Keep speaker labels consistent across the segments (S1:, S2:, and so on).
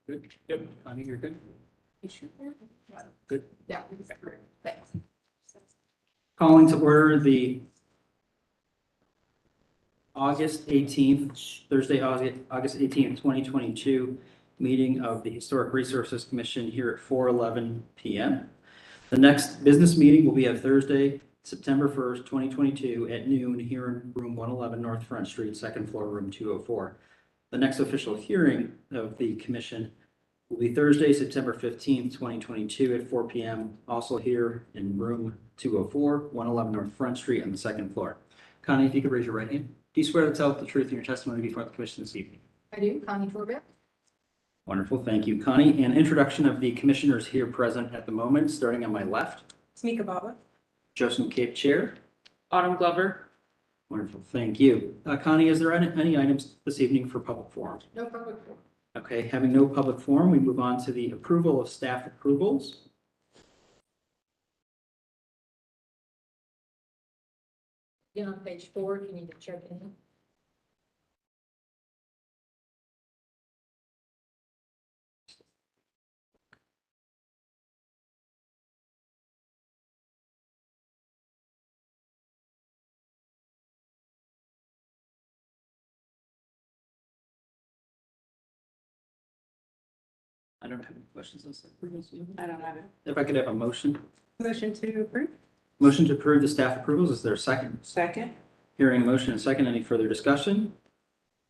S1: Good. Yep. Connie, you're good.
S2: You sure?
S1: Good.
S2: Yeah. Thanks.
S1: Calling to order the August 18th, Thursday, August 18th, 2022 meeting of the Historic Resources Commission here at 4:11 p.m. The next business meeting will be on Thursday, September 1st, 2022 at noon here in room 111 North Front Street, second floor, room 204. The next official hearing of the commission will be Thursday, September 15th, 2022 at 4 p.m. Also here in room 204, 111 North Front Street on the second floor. Connie, if you could raise your right hand. Do you swear to tell the truth in your testimony before the commission this evening?
S2: I do, Connie Torbett.
S1: Wonderful, thank you, Connie. And introduction of the commissioners here present at the moment, starting on my left.
S2: Tamika Baba.
S1: Joseph Cape Chair.
S3: Autumn Glover.
S1: Wonderful, thank you. Connie, is there any items this evening for public forum?
S2: No public forum.
S1: Okay, having no public forum, we move on to the approval of staff approvals.
S2: Again, on page 4, if you need to check in.
S1: I don't have any questions on staff approvals.
S3: I don't have it.
S1: If I could have a motion.
S3: Motion to approve.
S1: Motion to approve the staff approvals. Is there a second?
S3: Second.
S1: Hearing a motion and second, any further discussion?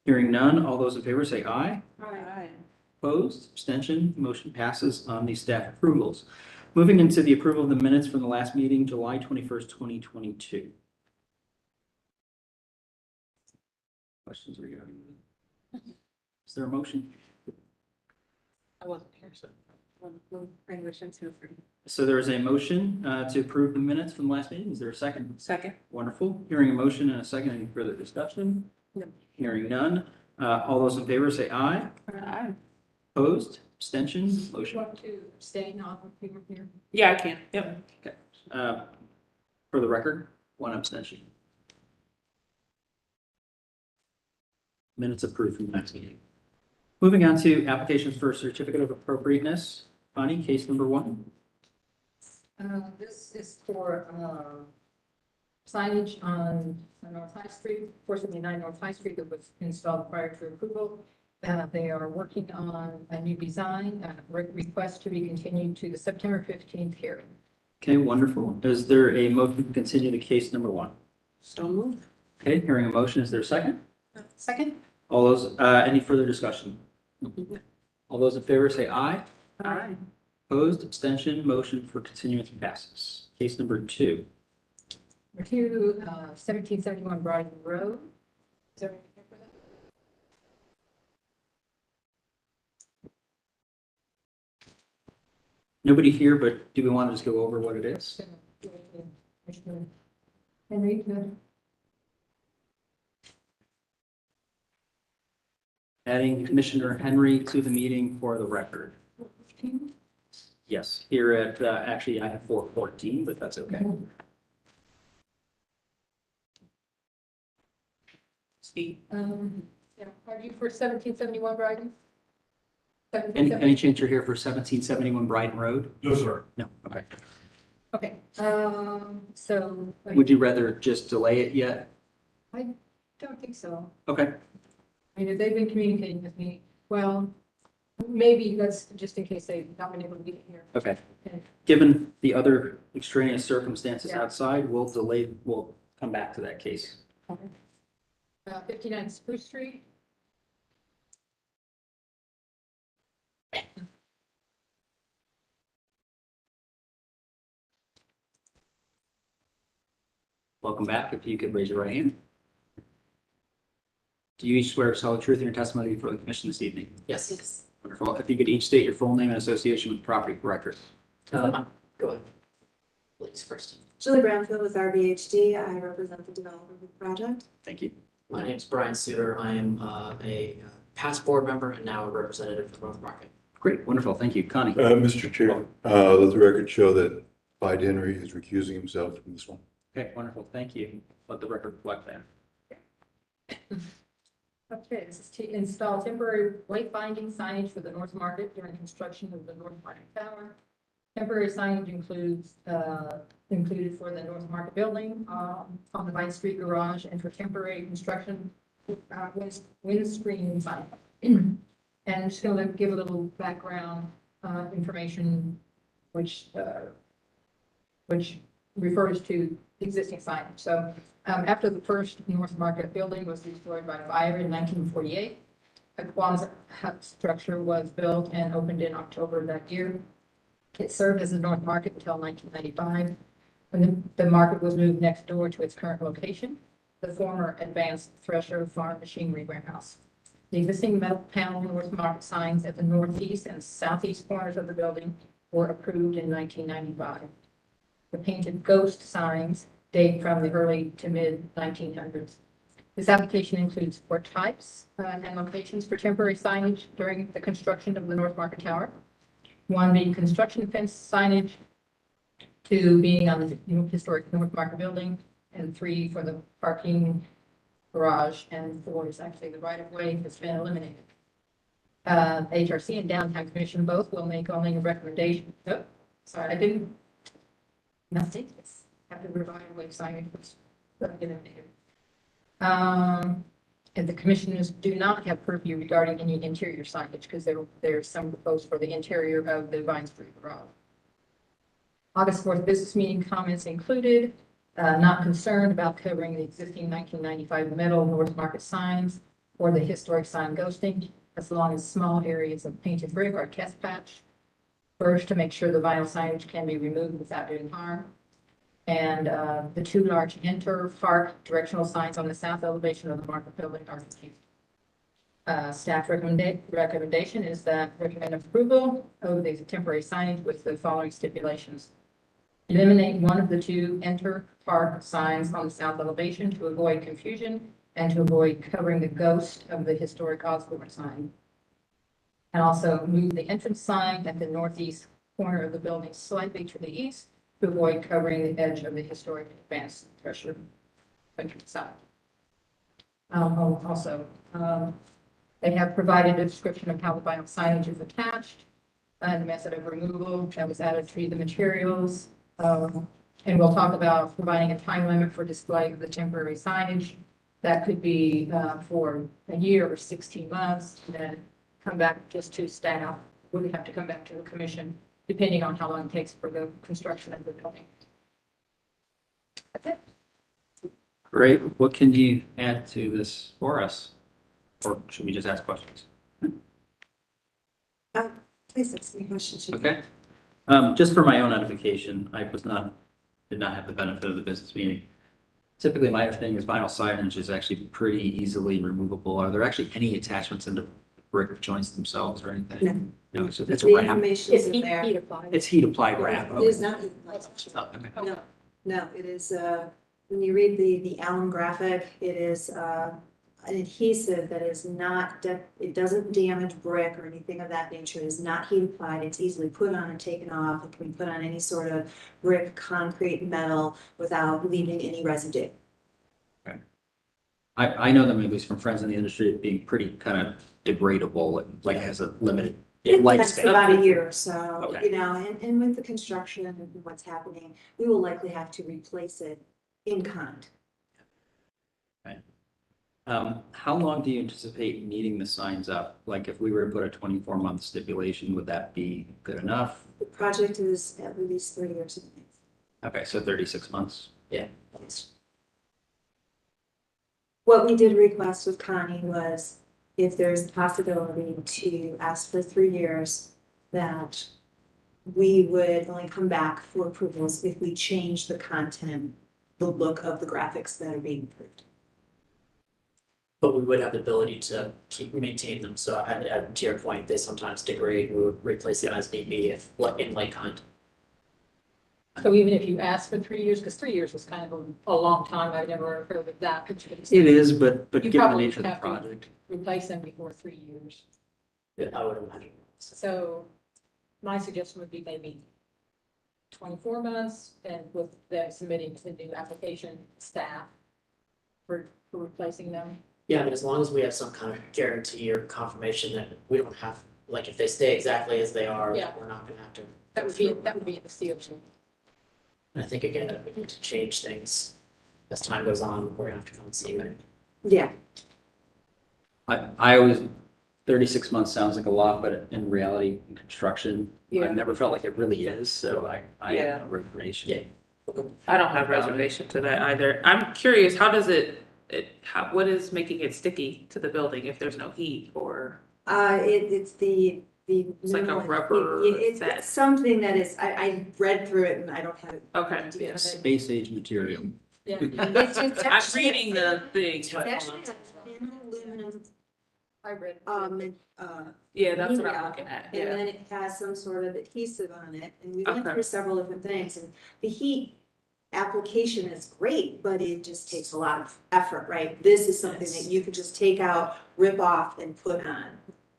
S1: Hearing none, all those in favor say aye.
S3: Aye.
S1: Opposed, abstention, motion passes on the staff approvals. Moving into the approval of the minutes from the last meeting, July 21st, 2022. Questions regarding that? Is there a motion?
S3: I wasn't here, so. Motion to approve.
S1: So there is a motion to approve the minutes from the last meeting. Is there a second?
S3: Second.
S1: Wonderful. Hearing a motion and a second, any further discussion?
S3: No.
S1: Hearing none. All those in favor say aye.
S3: Aye.
S1: Opposed, abstention,
S2: You
S1: motion.
S2: want to abstain on the paper here?
S3: Yeah, I can. Yep.
S1: For the record, one abstention. Minutes approved from the next meeting. Moving on to applications for certificate of appropriateness. Connie, case number 1.
S2: This is for signage on North High Street, 479 North High Street that was installed prior to approval. They are working on a new design, request to be continued to the September 15th hearing.
S1: Okay, wonderful. Is there a motion to continue to case number 1?
S3: So moved.
S1: Okay, hearing a motion, is there a second?
S2: Second?
S1: All those, any further discussion? All those in favor say aye.
S3: Aye.
S1: Opposed, abstention, motion for continuance passes. Case number 2.
S2: Number 2, 1771 Brighton Road. Is there anything for that?
S1: Nobody here, but do we want to just go over what it is?
S2: Henry, good.
S1: Adding Commissioner Henry to the meeting for the record. Yes, here at, actually I have 414, but that's okay.
S3: Steve.
S2: Yeah, are you for 1771 Brighton?
S1: Any chance you're here for 1771 Brighton Road?
S4: No, sir.
S1: No, okay.
S2: Okay, so.
S1: Would you rather just delay it yet?
S2: I don't think so.
S1: Okay,
S2: I mean, they've been communicating with me. Well, maybe that's just in case they've not been able to get here.
S1: okay.
S2: Okay.
S1: Given the other extraneous circumstances
S2: Yeah.
S1: outside, we'll come back to that case.
S2: 59 Spruce Street.
S1: Welcome back. If you could raise your right hand. Do you each swear to tell the truth in your testimony before the commission this evening?
S3: Yes.
S1: Wonderful. If you could each state your full name and association with the property record.
S3: Go ahead. Please first.
S5: Julie Brownfield with RBHD. I represent the developer of the project.
S1: Thank you.
S6: My name is Brian Suter. I am a past board member and now a representative for North Market.
S1: Great, wonderful. Thank you. Connie?
S4: Mr. Chair, let the record show that Clyde Henry is recusing himself from this one.
S1: Okay, wonderful. Thank you. Let the record reflect that.
S2: Okay, this is to install temporary wayfinding signage for the North Market during construction of the North Market Tower. Temporary signage included for the North Market building, on the Vine Street garage, and for temporary construction, windscreen sign. And I'm just gonna give a little background, information, which refers to existing signage. So, after the first North Market building was destroyed by fire in 1948, a quasi hut structure was built and opened in October that year. It served as the North Market until 1995, when the market was moved next door to its current location, the former Advanced Thresher Farm Machinery Warehouse. The existing metal panel North Market signs at the northeast and southeast corners of the building were approved in 1995. The painted ghost signs date from the early to mid 1900s. This application includes 4 types and locations for temporary signage during the construction of the North Market Tower. 1 being construction fence signage, 2 being on the historic North Market building, and 3 for the parking garage, and 4 is actually the right of way that's been eliminated. HRC and Downtown Commission both will make only a recommendation. Oh, sorry, I didn't. Not take this. Have to provide a way signage was eliminated. And the commissioners do not have purview regarding any interior signage because there's some proposed for the interior of the Vine Street garage. August 4th business meeting comments included, not concerned about covering the existing 1995 metal North Market signs or the historic sign ghosting, as long as small areas of painted brick are test patched. First, to make sure the vinyl signage can be removed without doing harm. And the 2 large inter-park directional signs on the south elevation of the market building are removed. Staff recommendation is that recommend approval of the temporary signage with the following stipulations. Eliminate one of the 2 inter-park signs on the south elevation to avoid confusion and to avoid covering the ghost of the historic Osborne sign. And also move the entrance sign at the northeast corner of the building slightly to the east to avoid covering the edge of the historic Advanced Thresher entrance sign. They have provided a description of how the vinyl signage is attached and the method of removal that was added to the materials. And we'll talk about providing a time limit for display of the temporary signage. That could be for a year or 16 months, and then come back just to staff. Would have to come back to the commission, depending on how long it takes for the construction of the building. That's it.
S1: Great. What can you add to this for us? Or should we just ask questions?
S5: Please ask me questions.
S1: Okay. Just for my own edification, I did not have the benefit of the business meeting. Typically, my understanding is vinyl signage is actually pretty easily removable. Are there actually any attachments in the brick joints themselves or anything? No, so it's
S5: The
S1: wrap.
S5: information
S2: It's
S5: is in there.
S2: heat applied.
S1: It's heat applied wrap.
S5: It is not.
S1: Oh, okay.
S5: No, it is, when you read the Allen graphic, it is, an adhesive that is not, it doesn't damage brick or anything of that nature. It is not heat applied. It's easily put on and taken off. It can be put on any sort of brick, concrete, metal without leaving any residue.
S1: I know them, at least from friends in the industry, it being pretty kind of degradable, like has a limited
S5: It lasts
S1: lifespan.
S5: about a year or so,
S1: Okay.
S5: you know, and with the construction and what's happening, we will likely have to replace it in kind.
S1: How long do you anticipate needing the signs up? Like if we were to put a 24-month stipulation, would that be good enough?
S5: The project is at least 3 years.
S1: Okay, so 36 months.
S5: What we did request with Connie was if there's a possibility to ask for 3 years, that we would only come back for approvals if we change the content, the look of the graphics that are being approved.
S6: But we would have the ability to maintain them, so to your point, they sometimes degrade, we would replace them as need be if, in like kind.
S2: So even if you ask for 3 years, because 3 years was kind of a long time, I've never heard of that.
S1: It is, but
S2: You
S1: given the
S2: probably
S1: nature of the
S2: have to-
S1: project.
S2: Replace them before 3 years.
S6: I would imagine.
S2: So my suggestion would be maybe 24 months, and with them submitting the new application staff for replacing them.
S6: Yeah, I mean, as long as we have some kind of guarantee or confirmation that we don't have, like, if they stay exactly as they are,
S2: Yeah.
S6: we're not gonna have to.
S2: That would be in the CO2.
S6: I think again, if we need to change things as time goes on, we're gonna have to come and see it.
S5: Yeah,
S1: I always, 36 months sounds like a lot, but in reality, in construction,
S3: Yeah.
S1: I've never felt like it really is, so I
S3: Yeah.
S1: have no reservation.
S6: Yeah.
S3: I don't have reservation to that either. I'm curious, how does what is making it sticky to the building if there's no heat or?
S5: it's the.
S3: It's like a
S5: minimal-
S3: rubber
S5: It's
S3: that-
S5: something that is, I read through it and I don't have it.
S3: Okay.
S5: Yeah.
S1: Space age material.
S2: Yeah.
S5: It's
S3: I'm
S5: actually-
S3: reading the thing,
S5: It's
S3: but,
S5: actually a thin aluminum,
S2: I read.
S3: yeah, that's what
S5: media,
S3: I'm looking at,
S5: and
S3: yeah.
S5: then it has some sort of adhesive on it, and we went
S3: Okay.
S5: through several different things, and the heat application is great, but it just takes a lot of effort, right? This is something that you could just take out, rip off, and put on,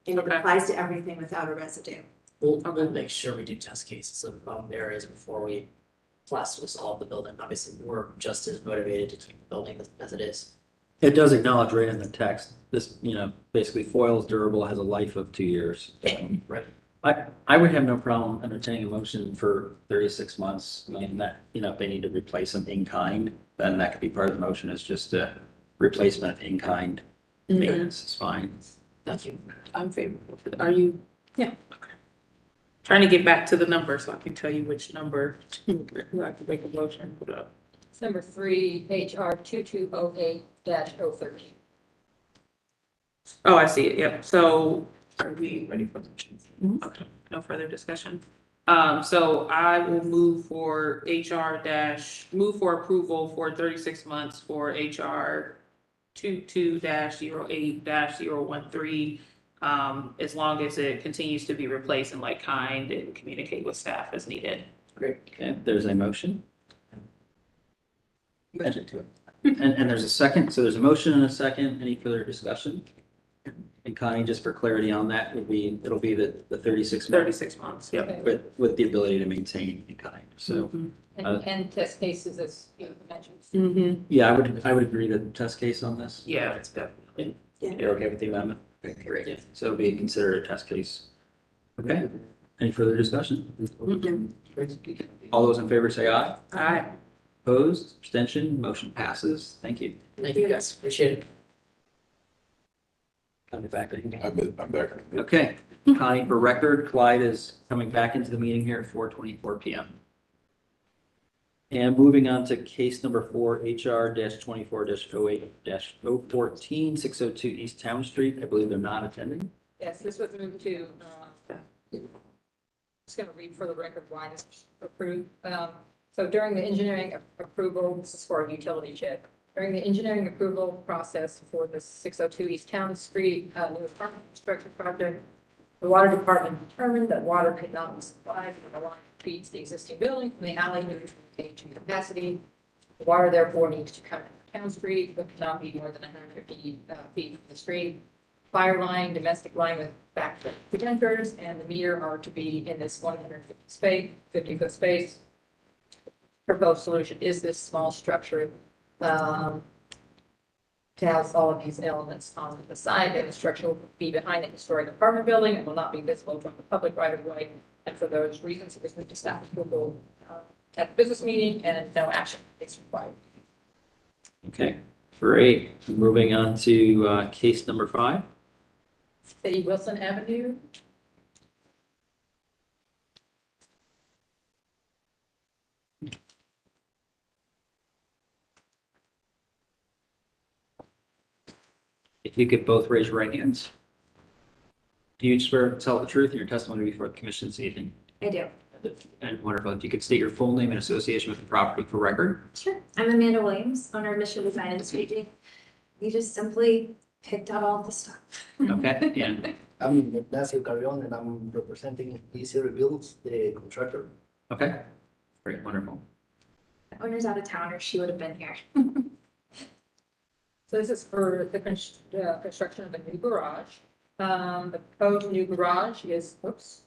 S5: and it
S3: Okay.
S5: applies to everything without a residue.
S6: We'll make sure we do test cases of areas before we plaster this all of the building. Obviously, we're just as motivated to keep the building as it is.
S1: It does acknowledge right in the text, this, basically foil is durable, has a life of 2 years.
S6: Right.
S1: I would have no problem entertaining a motion for 36 months. I mean, that, if they need to replace them in kind, then that could be part of the motion, is just a replacement of in kind. Maintenance is fine.
S6: Thank you.
S3: I'm favorable for that. Are you?
S2: Yeah.
S3: Okay. Trying to get back to the number so I can tell you which number I can make a motion, put up.
S2: It's number 3, HR 2208-013.
S3: Oh, I see it, yep. So are we ready for motions? Okay, no further discussion. So I will move for move for approval for 36 months for HR 22-08-013. As long as it continues to be replaced in like kind and communicate with staff as needed.
S1: Okay, there's a motion. And, and there's a second, so there's a motion and a second. Any further discussion? And Connie, just for clarity on that, it'll be the 36 months,
S3: 36 months, yep.
S2: Okay.
S1: with the ability to maintain in kind. So,
S2: And test cases as you mentioned.
S3: Mm-hmm.
S1: yeah, I would agree to the test case on this.
S3: Yeah, it's definitely.
S1: You're okay with the amendment? Okay, great.
S6: Yeah.
S1: So it'll be considered a test case. Okay, any further discussion? All those in favor say aye.
S3: Aye.
S1: Opposed, abstention, motion passes. Thank you.
S6: Thank you, guys. Appreciate it.
S1: I'll be back.
S4: I'm back.
S1: Okay, Connie, for record, Clyde is coming back into the meeting here at 4:24 PM. And moving on to case number 4, HR-24-08-014, 602 East Town Street. I believe they're not attending.
S2: Yes, this was moved to, just going to read for the record why this was approved. So during the engineering approval, this is for a utility check. During the engineering approval process for the 602 East Town Street new apartment construction project, the water department determined that water could not be supplied from the line that feeds the existing building from the alley due to KG capacity. The water therefore needs to come in Town Street, but cannot be more than 150 feet from the street. Fire line, domestic line with backflow preventers, and the meter are to be in this 50-foot space. Proposed solution is this small structure to house all of these elements on the side, and the structure will be behind the historic apartment building and will not be visible from the public right of way. And for those reasons, it was moved to staff approval at the business meeting, and no action is required.
S1: Okay, great. Moving on to case number 5.
S2: City Wilson Avenue.
S1: If you could both raise your right hands. Do you swear to tell the truth in your testimony before the commission this evening?
S5: I do.
S1: And wonderful. If you could state your full name and association with the property for record.
S5: Sure. I'm Amanda Williams, owner of Mission Design and Staging. We just simply picked out all the stuff.
S1: Okay, and,
S7: I'm Ignacio Carrion and I'm representing EC Rebuilds, the contractor.
S1: okay, great, wonderful.
S5: The owner's out of town or she would have been here.
S2: So this is for the construction of a new garage. The proposed new garage is, oops.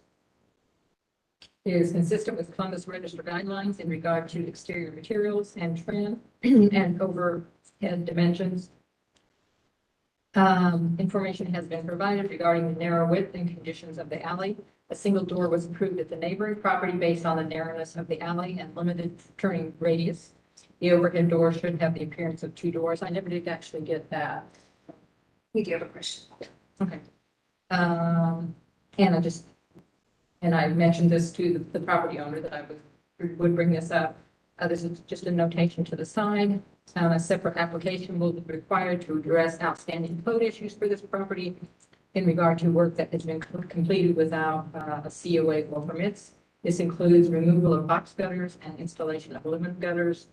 S2: is consistent with Columbus Register guidelines in regard to exterior materials and trim and overhead dimensions. Information has been provided regarding the narrow width and conditions of the alley. A single door was approved at the neighboring property based on the narrowness of the alley and limited turning radius. The overhead door should have the appearance of 2 doors. I never did actually get that.
S5: We do have a question.
S2: Okay. And I mentioned this to the property owner that I would bring this up. This is just a notation to the side. A separate application will be required to address outstanding code issues for this property in regard to work that has been completed without a COA or permits. This includes removal of box gutters and installation of aluminum gutters,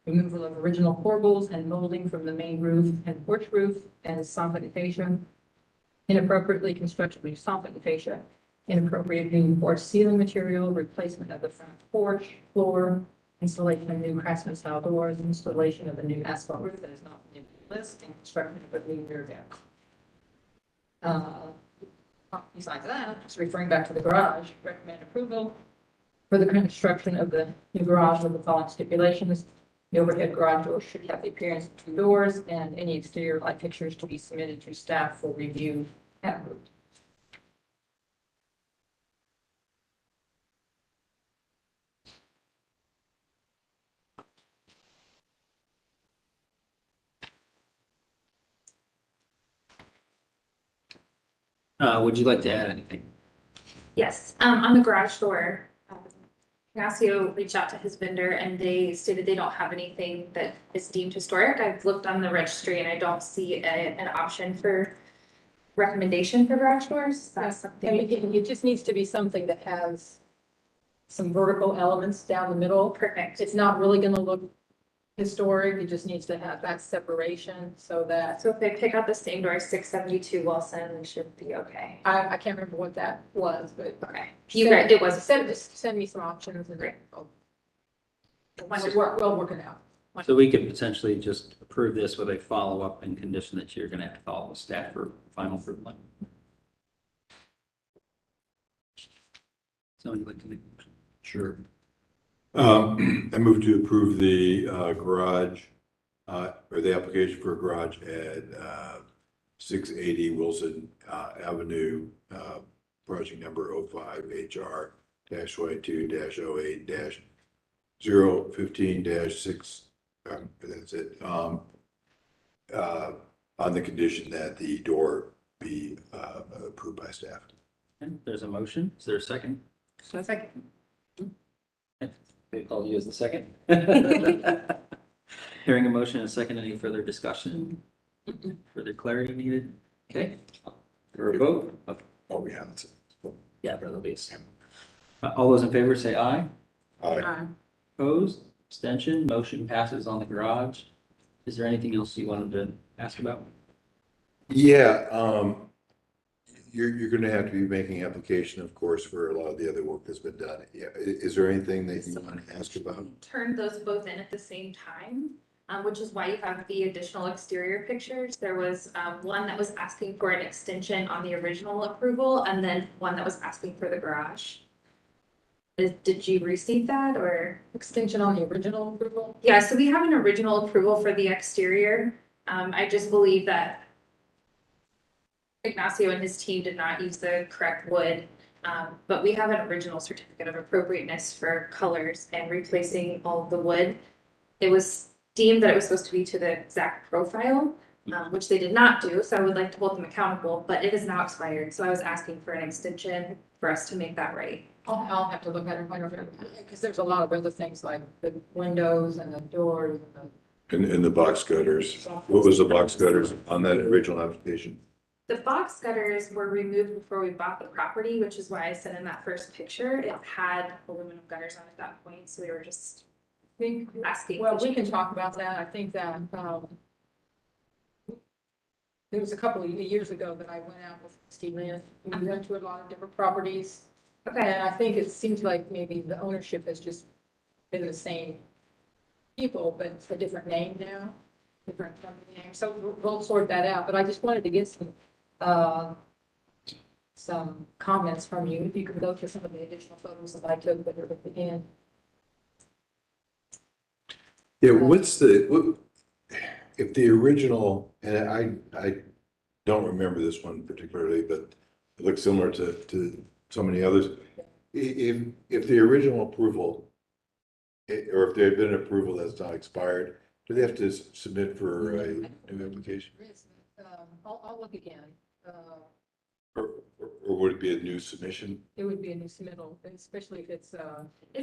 S2: removal of original corbels and molding from the main roof and porch roof, and soffit fascia, inappropriately constructed soffit fascia, inappropriate new porch ceiling material, replacement of the front porch floor, installation of new craftsman style doors, installation of a new asphalt roof that is not on the list, and construction of a new rear deck. Besides that, just referring back to the garage, recommend approval for the construction of the new garage with the following stipulations. The overhead garage door should have the appearance of 2 doors, and any exterior light fixtures to be submitted to staff for review at route.
S1: Would you like to add anything?
S4: Yes, on the garage door, Ignacio reached out to his vendor and they stated they don't have anything that is deemed historic. I've looked on the registry and I don't see an option for recommendation for garage doors. That's
S2: I
S4: something.
S2: mean, it just needs to be something that has some vertical elements down the middle.
S4: Perfect.
S2: It's not really gonna look historic, it just needs to have that separation so that,
S4: So if they pick up the same door, 672 Wilson, it should be okay.
S2: I can't remember what that was, but.
S4: Okay. You read, it was.
S2: Send me some options and
S4: Great.
S2: we'll work it out.
S1: So we could potentially just approve this with a follow-up and condition that you're gonna have to follow with staff for final approval. Someone would like to make a motion?
S8: Sure. I move to approve the garage, or the application for a garage at 680 Wilson Avenue, project number 05HR-22-08-015-6, that's it, on the condition that the door be approved by staff.
S1: Okay, there's a motion. Is there a second?
S3: So it's like,
S1: They call you as the second. Hearing a motion and a second, any further discussion? Further clarity needed? Okay. For a vote?
S8: Oh, we haven't.
S1: Yeah, but it'll be the same. All those in favor say aye. Opposed? Abstention? Motion passes on the garage. Is there anything else you wanted to ask about?
S8: Yeah, you're gonna have to be making application, of course, for a lot of the other work that's been done. Yeah, is there anything that you want to ask about?
S4: Turned those both in at the same time, which is why you have the additional exterior pictures. There was one that was asking for an extension on the original approval and then one that was asking for the garage. Did you receive that or?
S2: Extension on the original approval?
S4: Yeah, so we have an original approval for the exterior. I just believe that Ignacio and his team did not use the correct wood. But we have an original certificate of appropriateness for colors and replacing all of the wood. It was deemed that it was supposed to be to the exact profile, which they did not do. So I would like to hold them accountable, but it is now expired. So I was asking for an extension for us to make that right.
S2: I'll have to look at it, because there's a lot of other things like the windows and the doors and
S8: And the box gutters, what was the box gutters on that original application?
S4: The box gutters were removed before we bought the property, which is why I said in that first picture, it had aluminum gutters on at that point. So we were just asking.
S2: well, we can talk about that. I think that, there was a couple of years ago that I went out with Steve Lynn. We went to a lot of different properties.
S4: Okay,
S2: And I think it seems like maybe the ownership has just been the same people, but it's a different name now, different company name. So we'll sort that out. But I just wanted to get some some comments from you. If you could go to some of the additional photos that I took that are at the end.
S8: Yeah, if the original, and I don't remember this one particularly, but it looks similar to so many others. If the original approval, or if there had been an approval that's not expired, do they have to submit for a new application?
S2: I'll look again.
S8: Or would it be a new submission?
S2: It would be a new submittal, especially if it's,
S4: It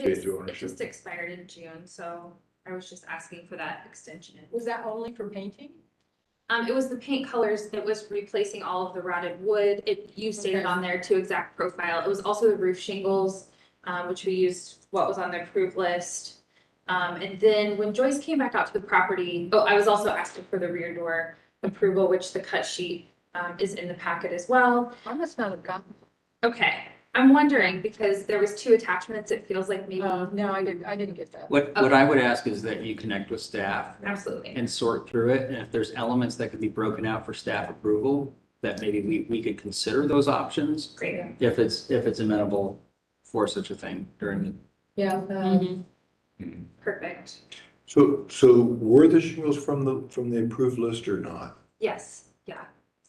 S8: Change
S4: is,
S8: to
S4: it
S8: ownership.
S4: just expired in June, so I was just asking for that extension.
S2: was that only for painting?
S4: It was the paint colors, it was replacing all of the rotted wood, you stated
S2: Okay.
S4: on there to exact profile, it was also the roof shingles, which we used what was on the approved list. And then when Joyce came back out to the property, I was also asking for the rear door approval, which the cut sheet, is in the packet as well.
S2: I must not have gotten.
S4: Okay, I'm wondering, because there was 2 attachments, it feels like maybe,
S2: No, I didn't get that.
S1: What I would ask is that you connect with staff
S4: absolutely.
S1: and sort through it, and if there's elements that could be broken out for staff approval, that maybe we could consider those options,
S4: Great.
S1: if it's amenable for such a thing during the.
S2: Yeah,
S4: Perfect.
S8: So were the shingles from the approved list or not?
S4: Yes, yeah.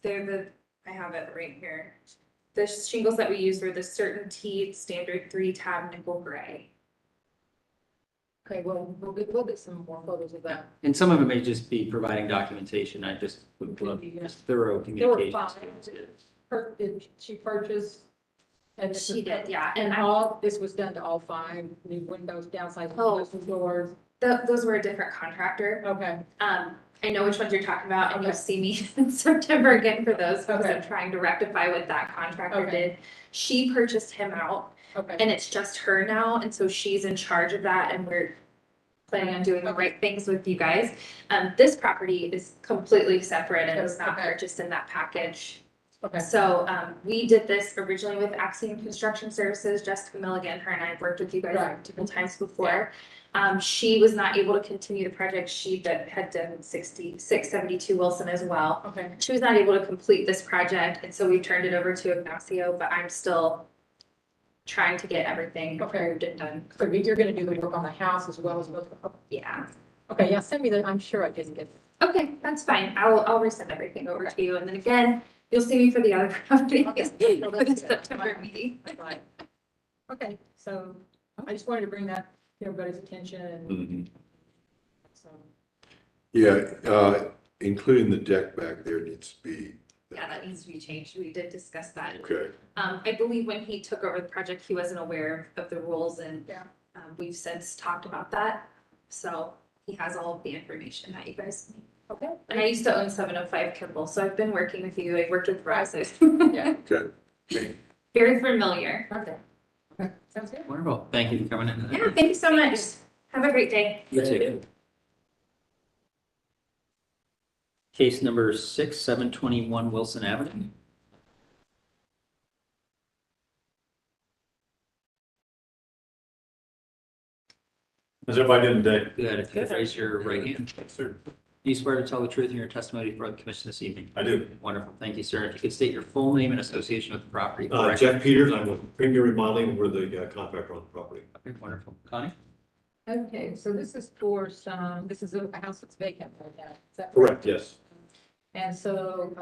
S4: I have it right here. The shingles that we used were the Certainty Standard 3 Tab Nickel Gray.
S2: okay, well, we'll get some more photos of that.
S1: And some of it may just be providing documentation, I just would love just thorough
S2: There were
S1: communication.
S2: 5. Did she purchase? And this
S4: She
S2: was-
S4: did, yeah.
S2: And
S4: And
S2: all, this was done to all 5, the windows, downside
S4: Oh.
S2: windows, and doors.
S4: those were a different contractor.
S2: Okay,
S4: I know which ones you're talking about, and you'll
S2: Okay.
S4: see me in September again for those, because
S2: Okay.
S4: I'm trying to rectify what that contractor
S2: Okay.
S4: did. She purchased him out,
S2: okay.
S4: and it's just her now, and so she's in charge of that, and we're planning on doing the right things with you guys. This property is completely separate and was not
S2: Okay.
S4: purchased in that package.
S2: Okay,
S4: So, we did this originally with Axiom Construction Services, Jessica Milligan, her and I have worked with you guys
S2: Right.
S4: multiple times before. She was not able to continue the project, she had done 672 Wilson as well.
S2: okay.
S4: She was not able to complete this project, and so we turned it over to Ignacio, but I'm still trying to get everything
S2: Okay.
S4: approved and done.
S2: So you're gonna do the work on the house as well as both.
S4: Yeah.
S2: Okay, yeah, send me the, I'm sure I didn't get
S4: Okay, that's fine. I'll resend everything over to you, and then again, you'll see me for the other properties
S2: Okay.
S4: for the September meeting.
S2: that. Right. Okay, so I just wanted to bring that to everybody's attention and so.
S8: Yeah, including the deck back there needs to be.
S4: Yeah, that needs to be changed. We did discuss that.
S8: Okay,
S4: I believe when he took over the project, he wasn't aware of the rules, and
S2: Yeah.
S4: we've since talked about that. So he has all of the information that you guys need.
S2: Okay.
S4: And I used to own 705 Kimball, so I've been working with you. I worked with Russ.
S2: Yeah,
S8: okay.
S4: Very familiar.
S2: okay. Okay, sounds good.
S1: Wonderful, thank you for coming in.
S4: Yeah, thank you so much. Have a great day.
S1: You too. Case number 721 Wilson Avenue.
S9: How's everybody doing today?
S1: Good, if you could raise your right hand.
S9: Yes, sir.
S1: Do you swear to tell the truth in your testimony before the commission this evening?
S9: I do.
S1: Wonderful, thank you, sir. If you could state your full name and association with the property.
S9: Jeff Peters, I'm with Premier Remodeling, we're the contractor on the property.
S1: Okay, wonderful. Connie?
S2: Okay, so this is for some, this is a house that's vacant right now. Is that
S9: Correct, yes.
S2: And so,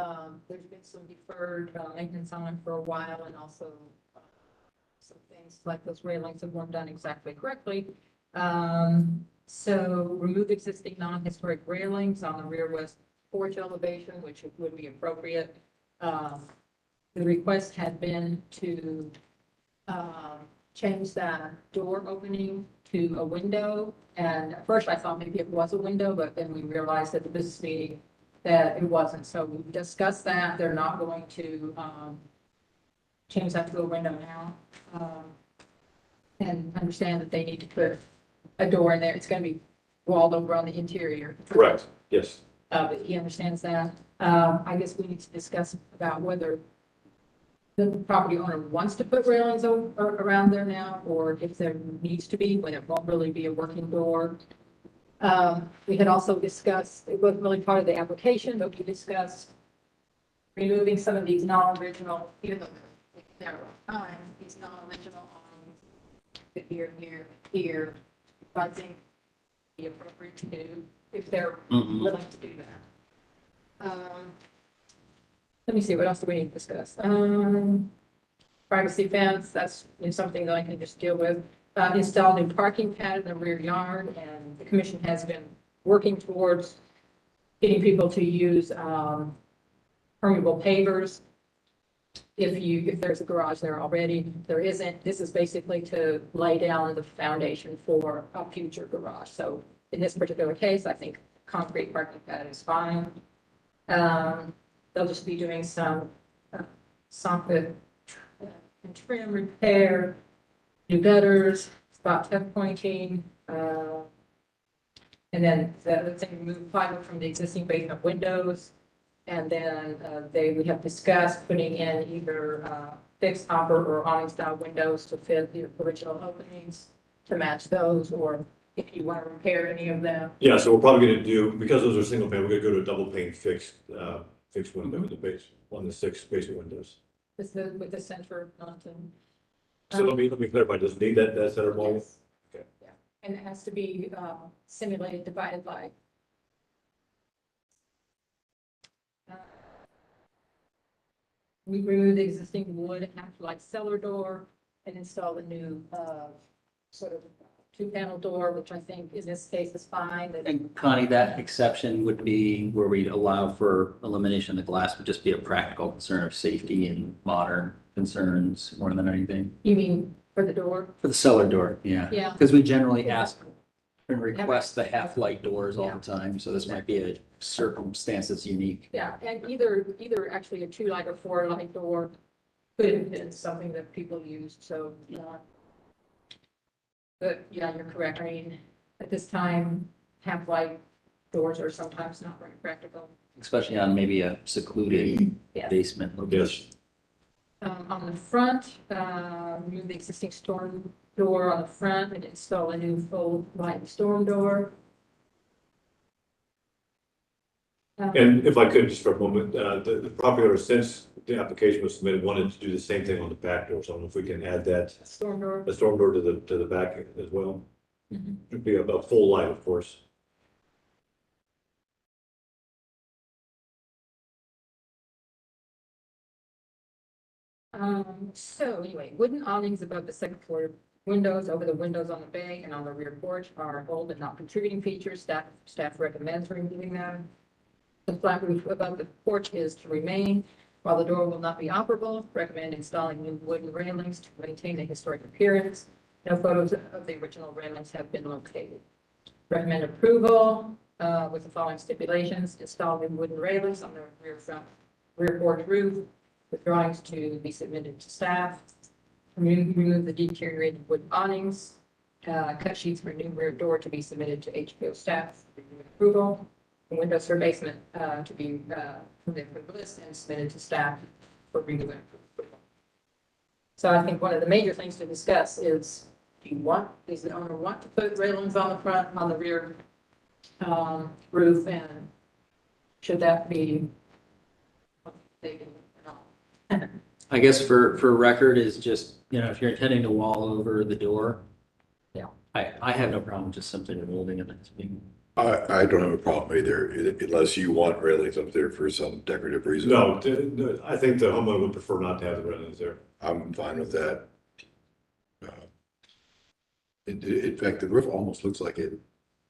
S2: there's been some deferred maintenance on it for a while, and also some things like those railings that weren't done exactly correctly. So remove existing non-historic railings on the rear west porch elevation, which would be appropriate. The request had been to change that door opening to a window. And at first I thought maybe it was a window, but then we realized at the business meeting that it wasn't. So we discussed that. They're not going to change that to a window now. And understand that they need to put a door in there. It's going to be walled over on the interior.
S9: Correct, yes.
S2: But he understands that. I guess we need to discuss about whether the property owner wants to put railings around there now, or if there needs to be, when it won't really be a working door. We had also discussed, it wasn't really part of the application, but we discussed removing some of these non-original, even though their time, he's not original on the here, but I think it'd be appropriate to do if they're
S1: Mhm.
S2: willing to do that. Let me see, what else do we need to discuss? Privacy fence, that's something that I can just deal with. Installed a parking pad in the rear yard, and the commission has been working towards getting people to use, permeable pavers. If there's a garage there already, there isn't. This is basically to lay down the foundation for a future garage. So in this particular case, I think concrete parking pad is fine. They'll just be doing some soffit and trim repair, new gutters, spot tuck pointing, and then the other thing, remove plywood from the existing basement windows. And then we have discussed putting in either fixed hopper or awning style windows to fit the original openings to match those, or if you want to repair any of them.
S9: Yeah, so we're probably gonna do, because those are single family, we're gonna go to a double pane fixed window with the base, on the 6 basement windows.
S2: With the center mountain.
S9: So let me clarify, does it need that center wall?
S2: Yes.
S9: Okay.
S2: Yeah, and it has to be simulated, divided by. We remove the existing wood half-light cellar door and install a new sort of 2-panel door, which I think in this case is fine.
S1: And Connie, that exception would be where we'd allow for elimination of the glass would just be a practical concern of safety and modern concerns more than anything.
S2: You mean for the door?
S1: For the cellar door, yeah.
S2: Yeah.
S1: Because we generally ask and request the half-light doors all the time, so this might be a circumstance that's unique.
S2: Yeah, and either actually a 2-light or 4-light door could have been something that people used, so, but yeah, you're correct. I mean, at this time, half-light doors are sometimes not very practical.
S1: Especially on maybe a secluded
S2: Yeah.
S1: basement location.
S2: On the front, remove the existing storm door on the front and install a new full light storm door.
S9: And if I could, just for a moment, the property owner, since the application was submitted, wanted to do the same thing on the back door, so I don't know if we can add that,
S2: Storm door.
S9: the storm door to the back as well.
S2: Mhm.
S9: It'd be a full light, of course.
S2: So anyway, wooden awnings above the second floor windows, over the windows on the bay and on the rear porch are old and not contributing features. Staff recommends removing them. The flat roof above the porch is to remain. While the door will not be operable, recommend installing new wooden railings to maintain the historic appearance. No photos of the original railings have been located. Recommend approval with the following stipulations: install new wooden railings on the rear porch roof, with drawings to be submitted to staff. Remove the deteriorated wood awnings. Cut sheets for new rear door to be submitted to HPO staff for review and approval. The windows for basement to be removed from the list and submitted to staff for review and approval. So I think one of the major things to discuss is, does the owner want to put railings on the front, on the rear roof, and should that be taken or not?
S1: I guess for record is just, if you're intending to wall over the door.
S2: Yeah.
S1: I have no problem just simply removing it.
S8: I don't have a problem either, unless you want railings up there for some decorative reason.
S9: No, I think the homeowner would prefer not to have the railings there.
S8: I'm fine with that. In fact, the roof almost looks like it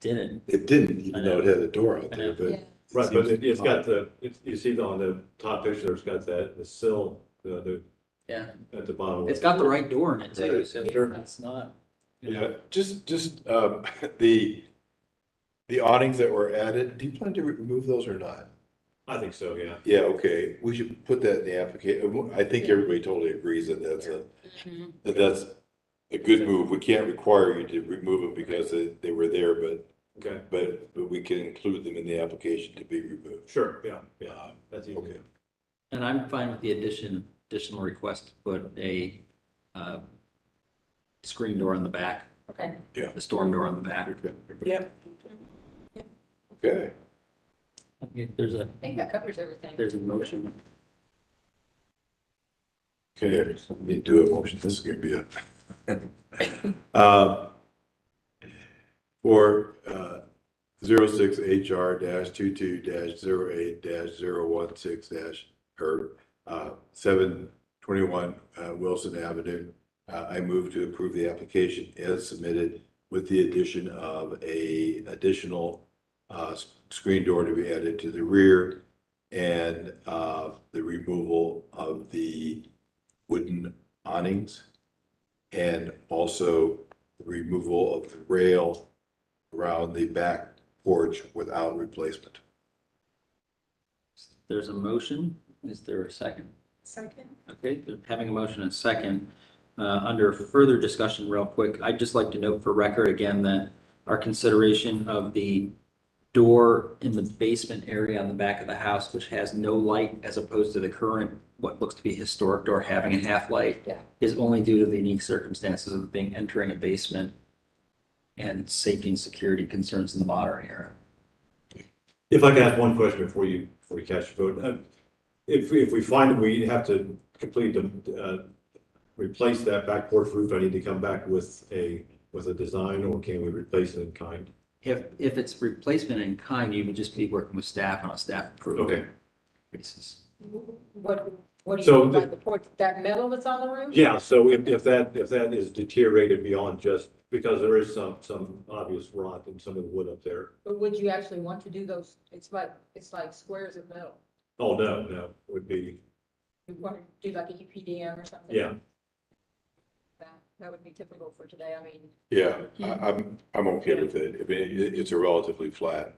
S1: Didn't.
S8: didn't, even though it had a door out there,
S2: Yeah.
S8: but.
S9: Right, but it's got
S8: fine.
S9: you see on the top picture, it's got the sill,
S1: Yeah,
S9: at the bottom.
S1: it's got the right door in it too,
S8: Right.
S1: so
S8: Sure.
S1: it's not.
S8: Yeah, just the awnings that were added, do you plan to remove those or not?
S9: I think so, yeah.
S8: Yeah, okay, we should put that in the application. I think everybody totally agrees that that's a good move. We can't require you to remove them because they were there,
S9: Okay,
S8: but we can include them in the application to be removed.
S9: sure, yeah, that's easy.
S8: Okay.
S1: And I'm fine with the additional request to put a screen door on the back,
S2: Okay.
S1: the storm door on the back.
S2: Yep.
S8: Okay,
S1: Okay, There's
S2: I think that covers everything.
S1: a motion.
S8: Okay, let me do a motion. This is gonna be a. For 06 HR 22 08 016 or 721 Wilson Avenue. I move to approve the application as submitted with the addition of a additional screen door to be added to the rear and the removal of the wooden awnings and also the removal of the rail around the back porch without replacement.
S1: There's a motion. Is there a second?
S2: Second.
S1: Okay, having a motion and a second. Under further discussion real quick, I'd just like to note for record again that our consideration of the door in the basement area on the back of the house, which has no light as opposed to the current, what looks to be historic door having a half light,
S2: Yeah.
S1: is only due to the unique circumstances of being entering a basement and safety and security concerns in the modern era.
S9: If I can ask one question before you catch your vote. If we find that we have to complete replace that back porch roof, I need to come back with a design, or can we replace it in kind?
S1: If it's replacement in kind, you would just be working with staff on a staff approval
S9: Okay.
S1: basis.
S2: What do you
S9: So
S2: mean by the porch, that metal that's on the roof?
S9: Yeah, so if that is deteriorated beyond just, because there is some obvious rot in some of the wood up there.
S2: But would you actually want to do those, it's like squares of metal?
S9: Oh, no, would be,
S2: You want to do like a EPDM or something?
S9: yeah.
S2: That would be typical for today, I mean.
S8: Yeah, I'm okay with it. I mean, it's a relatively flat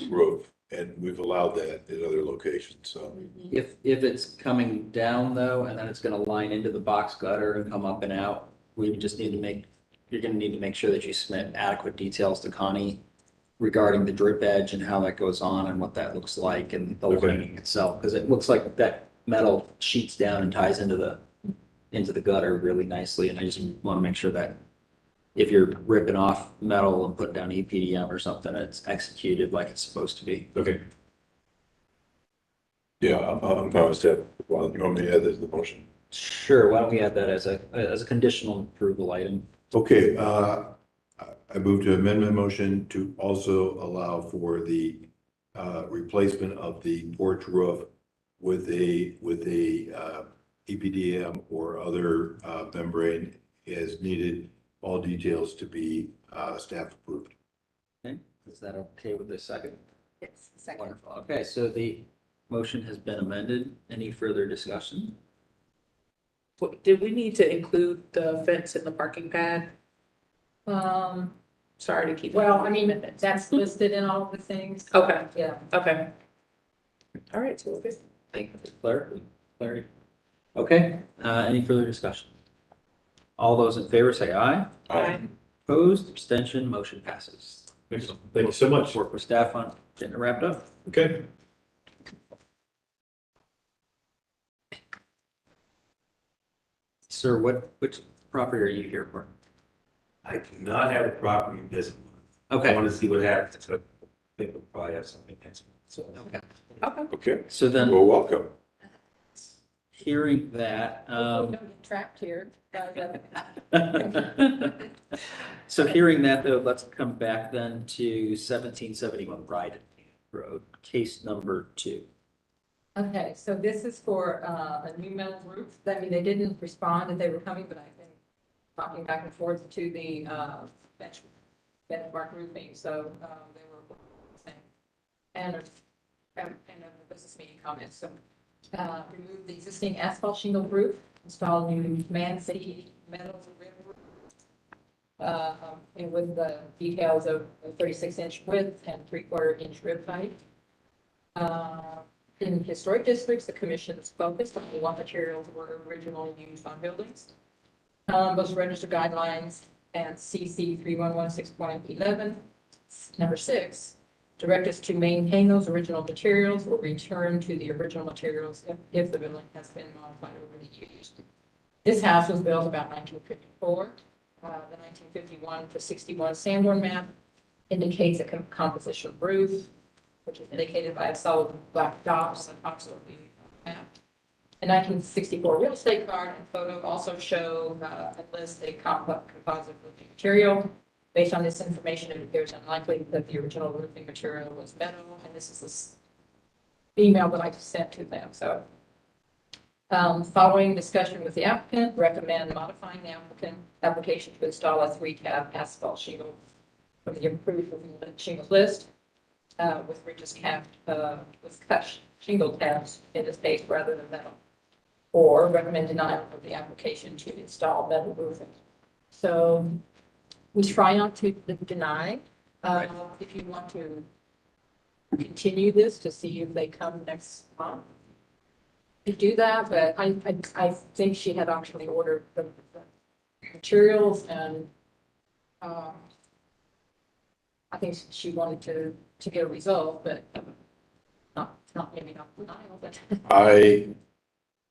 S8: roof and we've allowed that in other locations, so.
S1: If it's coming down though, and then it's gonna line into the box gutter and come up and out, we just need to you're gonna need to make sure that you submit adequate details to Connie regarding the drip edge and how that goes on and what that looks like and the
S9: Okay.
S1: lining itself, because it looks like that metal sheets down and ties into the gutter really nicely, and I just want to make sure that if you're ripping off metal and putting down EPDM or something, it's executed like it's supposed to be.
S9: Okay.
S8: Yeah, I'm fine with that. Well, you want me to add this to the motion?
S1: Sure, why don't we add that as a conditional approval item?
S8: Okay, I move to amendment motion to also allow for the replacement of the porch roof with a EPDM or other membrane as needed, all details to be staff approved.
S1: Okay, is that okay with the second?
S2: Yes, second.
S1: Wonderful. Okay, so the motion has been amended. Any further discussion?
S3: Did we need to include the fence in the parking pad? Sorry to keep.
S2: Well, I mean, that's listed in all of the things.
S3: Okay,
S2: Yeah.
S3: okay. All right, so we're good.
S1: Thank you for clarity. Okay, any further discussion? All those in favor say aye.
S3: Aye.
S1: Opposed, abstention, motion passes.
S9: Excellent. Thank you so much.
S1: Work with staff on getting it wrapped up.
S9: Okay.
S1: Sir, which property are you here for?
S10: I do not have a property in this month. I
S1: Okay,
S10: want to see what happens, but I think we'll probably have something next month. So,
S1: okay.
S3: Okay.
S8: Okay,
S1: So then,
S8: well, welcome.
S1: hearing that,
S2: Hopefully we don't get trapped here.
S1: so hearing that though, let's come back then to 1771 Bryden Road, case number 2.
S2: Okay, so this is for a new metal roof. I mean, they didn't respond that they were coming, but I've been talking back and forth to the benchmark roofing, so they were saying, and the business meeting comments. So remove the existing asphalt shingle roof, install new man-made metal rim roof, and with the details of 36-inch width and 3/4-inch rib height. In historic districts, the commission is focused on what materials were originally used on buildings. Most registered guidelines and CC 3116.11. Number 6, direct us to maintain those original materials or return to the original materials if the building has been modified over the years. This house was built about 1954. The 1951 to 61 Sanborn map indicates a composition roof, which is indicated by a solid black dot on the top of the map. A 1964 real estate card and photo also show and list a composite roofing material. Based on this information, it appears unlikely that the original roofing material was metal, and this is this email that I sent to them, so. Following discussion with the applicant, recommend modifying the application to install a 3-tab asphalt shingle from the approved shingle list, with ridges capped, with cut shingle tabs in the space rather than metal. Or recommend denial of the application to install metal roofing. So we try not to deny. If you want to continue this to see if they come next month, to do that, but I think she had actually ordered the materials, and I think she wanted to get a result, but maybe not denial, but.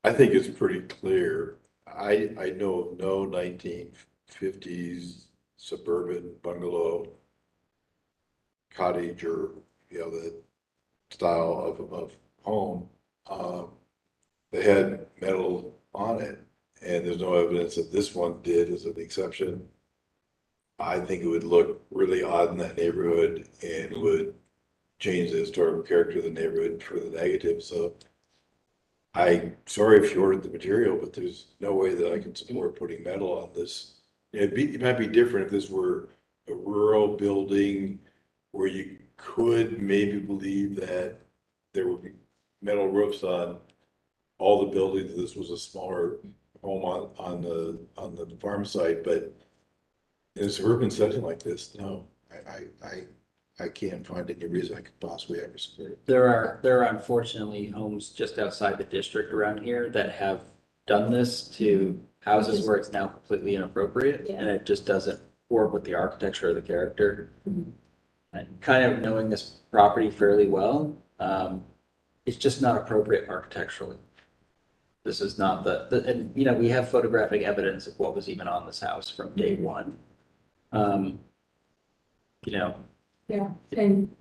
S8: I think it's pretty clear. I know of no 1950s suburban bungalow, cottage, or, the style of home, that had metal on it. And there's no evidence that this one did as an exception. I think it would look really odd in that neighborhood and would change the historical character of the neighborhood for the negative. So I'm sorry if you ordered the material, but there's no way that I can support putting metal on this. It might be different if this were a rural building where you could maybe believe that there would be metal roofs on all the buildings. This was a smaller home on the farm site, but in a suburban setting like this, no, I can't find any reason I could possibly ever support it.
S1: There are unfortunately homes just outside the district around here that have done this to houses where it's now completely inappropriate, and it just doesn't work with the architecture or the character. And kind of knowing this property fairly well, it's just not appropriate architecturally. This is not and we have photographic evidence of what was even on this house from day one.
S2: Yeah, and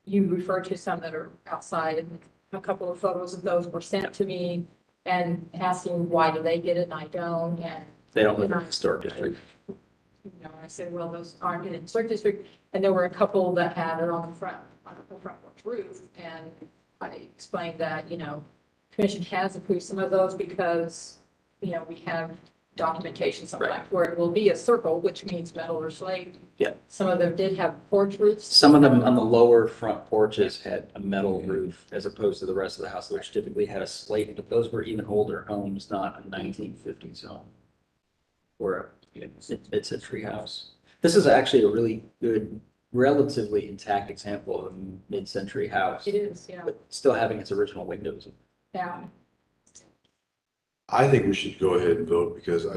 S2: you refer to some that are outside, and a couple of photos of those were sent to me, and asking why do they get it and I don't, and.
S1: They don't live in the historic district.
S2: I said, well, those aren't in the historic district, and there were a couple that had it on the front porch roof, and I explained that, commission has approved some of those because, we have documentation sometimes where it will be a circle, which means metal or slate.
S1: Yeah.
S2: Some of them did have porch roofs.
S1: Some of them on the lower front porches had a metal roof as opposed to the rest of the house, which typically had a slate, but those were even older homes, not a 1950s home or a mid-century house. This is actually a really good, relatively intact example of a mid-century house.
S2: It is,
S1: But still having its original windows.
S2: Yeah.
S8: I think we should go ahead and vote because I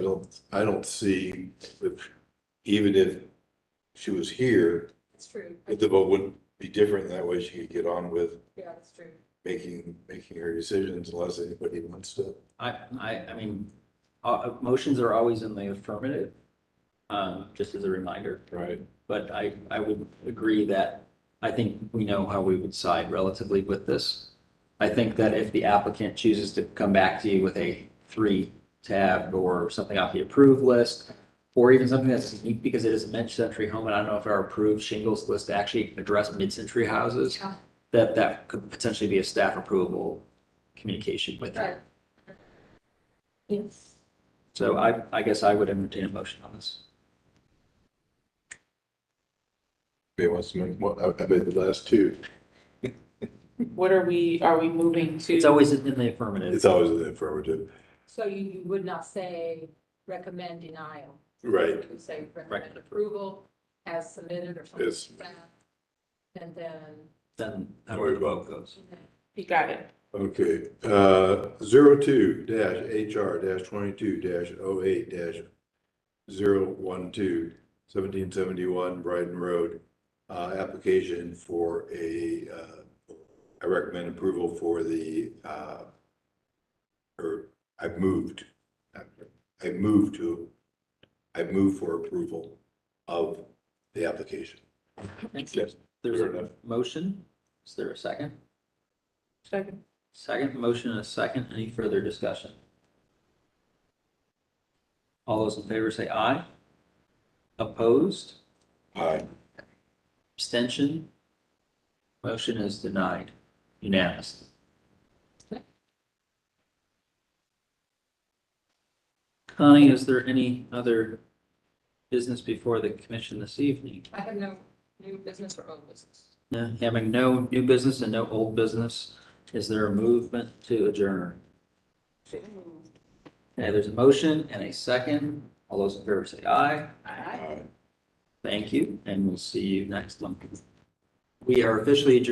S8: don't see even if she was here,
S2: That's true.
S8: if the vote wouldn't be different. That way she could get on with
S2: Yeah, that's true.
S8: making her decisions unless anybody wants to.
S1: I mean, motions are always in the affirmative, just as a reminder.
S8: Right.
S1: But I would agree that I think we know how we would side relatively with this. I think that if the applicant chooses to come back to you with a 3-tab or something off the approved list, or even something that's unique because it is a mid-century home, and I don't know if our approved shingles list actually address mid-century houses, that could potentially be a staff approval communication with that.
S2: Yes.
S1: So I guess I would entertain a motion on this.
S8: Anybody wants to make one? I made the last two.
S3: What are we moving to?
S1: It's always in the affirmative.
S8: It's always an affirmative.
S2: So you would not say recommend denial?
S8: Right.
S2: You would say recommend approval as submitted or something
S8: Yes.
S2: like that. And then.
S1: Then how the vote goes.
S3: You got it.
S8: Okay, 02-HR-22-08-012, 1771 Bryden Road, application for I recommend approval for the, or I move for approval of the application.
S1: There's a motion. Is there a second?
S3: Second.
S1: Second, motion and a second. Any further discussion? All those in favor say aye. Opposed?
S8: Aye.
S1: Abstention? Motion is denied. Unanimous. Connie, is there any other business before the commission this evening?
S2: I have no new business or old business.
S1: Having no new business and no old business, is there a movement to adjourn? Okay, there's a motion and a second. All those in favor say aye.
S8: Aye.
S1: Thank you, and we'll see you next month. We are officially adjourned.